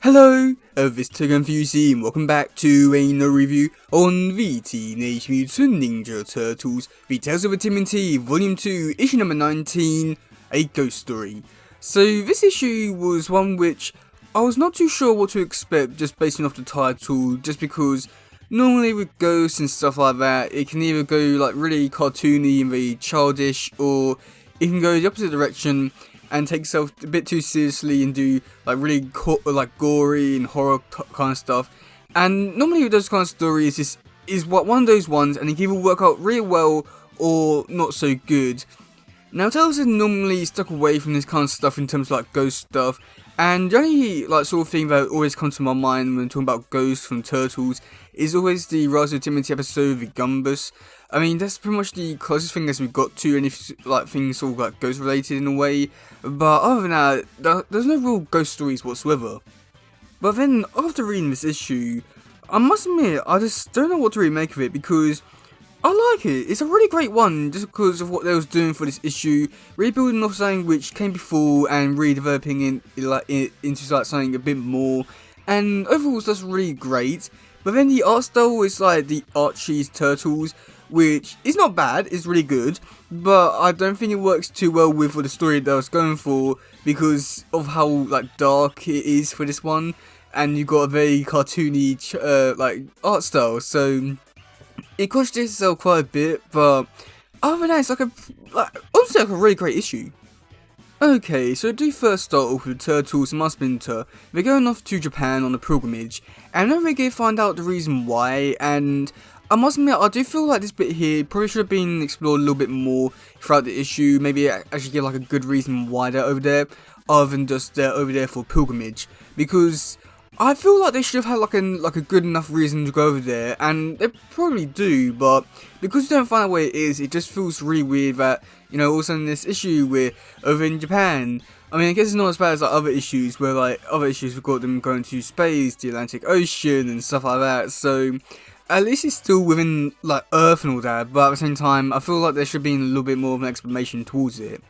Hello, this is teddygaming and welcome back to another review on the Teenage Mutant Ninja Turtles, the Tales of TMNT Volume 2, Issue number 19, A Ghost Story. So this issue was one which I was not too sure what to expect just based off the title, just because normally with ghosts and stuff like that, it can either go like really cartoony and very childish, or it can go the opposite direction and take itself a bit too seriously and do like really gory and horror kind of stuff. And normally with those kind of stories, this is one of those ones, and it can either work out really well or not so good. Now, Tales is normally stuck away from this kind of stuff in terms of like ghost stuff, and the only like sort of thing that always comes to my mind when talking about ghosts from Turtles is always the Rise of Timothy episode, the Gumbus. I mean, that's pretty much the closest thing as we got to any like things all like ghost related in a way. But other than that, there's no real ghost stories whatsoever. But then after reading this issue, I must admit I just don't know what to really make of it, because I like it. It's a really great one just because of what they was doing for this issue, really building off something which came before and really developing into like something a bit more. And overall, that's really great. But then the art style is like the Archie's Turtles, which is not bad, it's really good, but I don't think it works too well with the story that I was going for because of how like dark it is for this one, and you got a very cartoony like art style, so it contradicts itself quite a bit. But other than that, it's honestly like a really great issue. Okay, so I do first start off with the Turtles and Splinter. They're going off to Japan on a pilgrimage, and then we get to find out the reason why. And I must admit, I do feel like this bit here probably should have been explored a little bit more throughout the issue. Maybe actually give like a good reason why they're over there, other than just they're over there for pilgrimage. Because I feel like they should have had like a good enough reason to go over there, and they probably do. But because you don't find out where it is, it just feels really weird that, you know, all of a sudden this issue we're over in Japan. I mean, I guess it's not as bad as like other issues where like other issues we've got them going to space, the Atlantic Ocean and stuff like that. So at least it's still within like Earth and all that, but at the same time I feel like there should be a little bit more of an explanation towards it.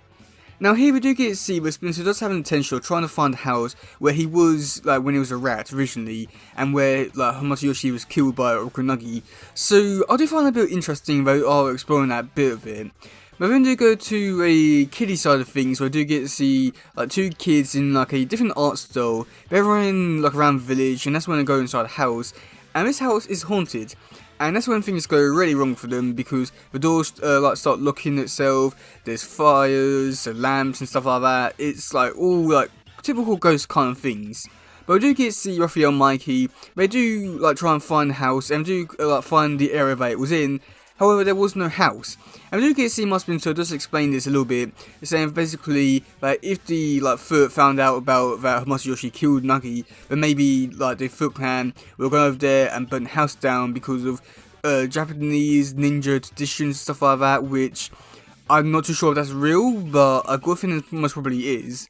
Now here we do get to see where Splinter does have an intention of trying to find a house where he was like when he was a rat originally, and where like Hamasayoshi was killed by Okunagi. So I do find that a bit interesting about exploring that bit of it. But then we do go to a kiddie side of things, where I do get to see like two kids in like a different art style. They're running like around the village, and that's when they go inside a house. And this house is haunted, and that's when things go really wrong for them, because the doors like start locking itself. There's fires, lamps and stuff like that. It's like all like typical ghost kind of things. But we do get to see Raphael and Mikey. They do like try and find the house, and do like find the area that it was in. However, there was no house. And we do get to see Splinter does explain this a little bit, saying basically that if the like Foot found out about that Hamasayoshi killed Nagi, then maybe like the Foot clan will go over there and burn the house down because of Japanese ninja traditions and stuff like that, which I'm not too sure if that's real, but I got a feeling it most probably is.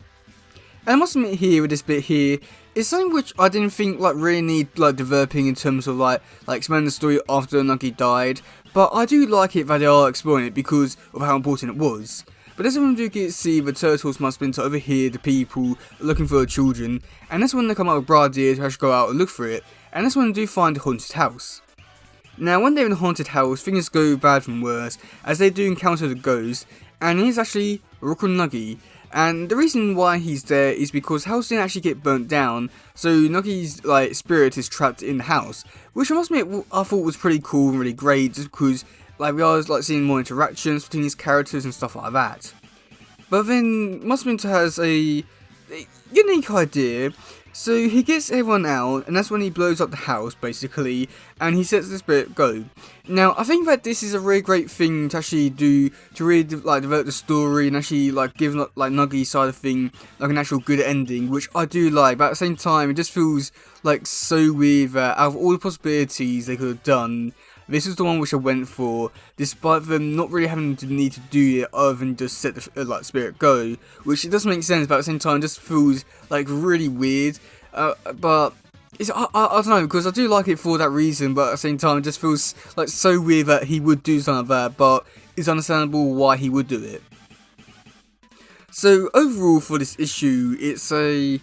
And I must admit here with this bit here, it's something which I didn't think like really need like developing in terms of like expanding the story after Nagi died. But I do like it that they are exploring it because of how important it was. But that's when we do get to see the Turtles must been to overhear the people looking for the children, and that's when they come up with bright idea to actually go out and look for it, and that's when they do find the haunted house. Now when they're in the haunted house, things go bad from worse, as they do encounter the ghost, and he's actually Rokunagi. And the reason why he's there is because the house didn't actually get burnt down, so Nagi's like spirit is trapped in the house, which I must admit I thought was pretty cool and really great, just because like we are like seeing more interactions between these characters and stuff like that. But then Splinter has a unique idea. So he gets everyone out, and that's when he blows up the house, basically, and he sets the spirit go. Now, I think that this is a really great thing to actually do, to really like develop the story, and actually like give like Nagi's side of thing like an actual good ending, which I do like. But at the same time, it just feels like so weird that out of all the possibilities they could have done, this is the one which I went for, despite them not really having the need to do it other than just set the like spirit go, which it doesn't make sense, but at the same time just feels like really weird. But it's I don't know, because I do like it for that reason, but at the same time it just feels like so weird that he would do something like that, but it's understandable why he would do it. So overall for this issue, it's a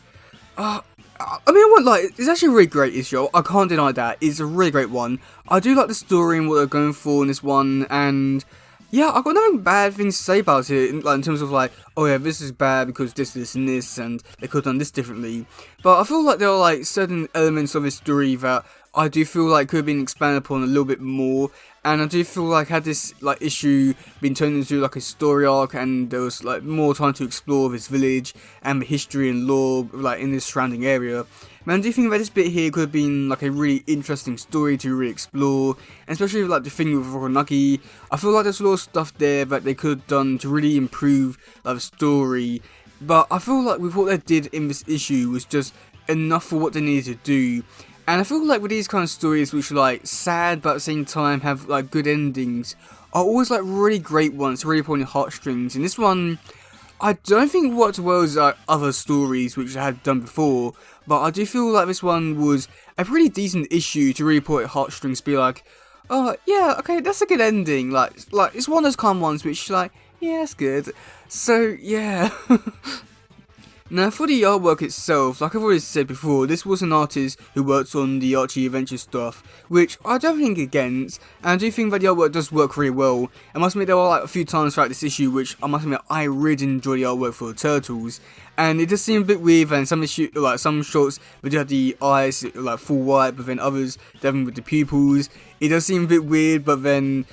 I mean, I won't lie, it's actually a really great issue. I can't deny that. It's a really great one. I do like the story and what they're going for in this one, and yeah, I've got nothing bad things to say about it, in terms of like, oh yeah, this is bad because this, and this, and they could have done this differently. But I feel like there are like certain elements of this story that I do feel like could have been expanded upon a little bit more. And I do feel like had this like issue been turned into like a story arc, and there was like more time to explore this village and the history and lore like in this surrounding area. Man, I do think that this bit here could have been like a really interesting story to really explore, and especially like the thing with Roronagi. I feel like there's a lot of stuff there that they could have done to really improve like the story. But I feel like with what they did in this issue was just enough for what they needed to do. And I feel like with these kind of stories which are like sad but at the same time have like good endings are always like really great ones to really pull on your heartstrings. And this one, I don't think it worked as well as other stories which I had done before, but I do feel like this one was a pretty decent issue to really pull at your heartstrings, be like, oh yeah, okay, that's a good ending. Like it's one of those kind of ones which like, yeah, it's good. So yeah. Now for the artwork itself, like I've already said before, this was an artist who worked on the Archie Adventure stuff, which I don't think against, and I do think that the artwork does work really well. I must admit there were like a few times throughout this issue which I must admit I really enjoy the artwork for the turtles, and it does seem a bit weird, and some shots we do have the eyes like full white, but then others they have them with the pupils. It does seem a bit weird, but then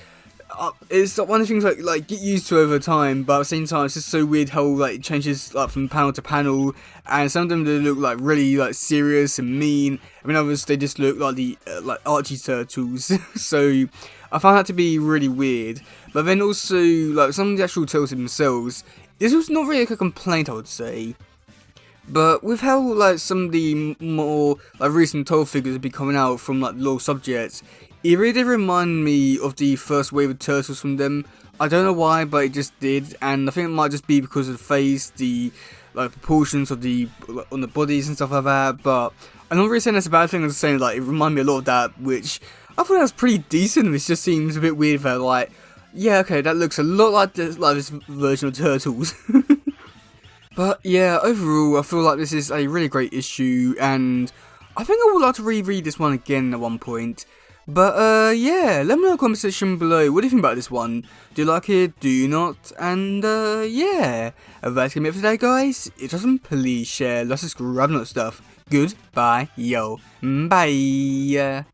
it's one of the things like get used to over time, but at the same time it's just so weird how like it changes like from panel to panel, and some of them they look like really like serious and mean. I mean others they just look like the like Archie turtles. So I found that to be really weird. But then also like some of the actual turtles themselves, this was not really like a complaint I would say. But with how like some of the more like recent turtle figures have been coming out from like low subjects, it really did remind me of the first wave of turtles from them. I don't know why, but it just did, and I think it might just be because of the face, the like proportions of the on the bodies and stuff like that. But I'm not really saying that's a bad thing. I'm just saying like it reminded me a lot of that, which I thought that was pretty decent. It just seems a bit weird that like, yeah, okay, that looks a lot like this version of Turtles. But yeah, overall, I feel like this is a really great issue, and I think I would like to reread this one again at one point. But yeah, let me know in the comment section below, what do you think about this one? Do you like it? Do you not? And yeah, that's gonna be it for today guys. If it doesn't, please share, let's subscribe and all that stuff. Goodbye, yo, bye.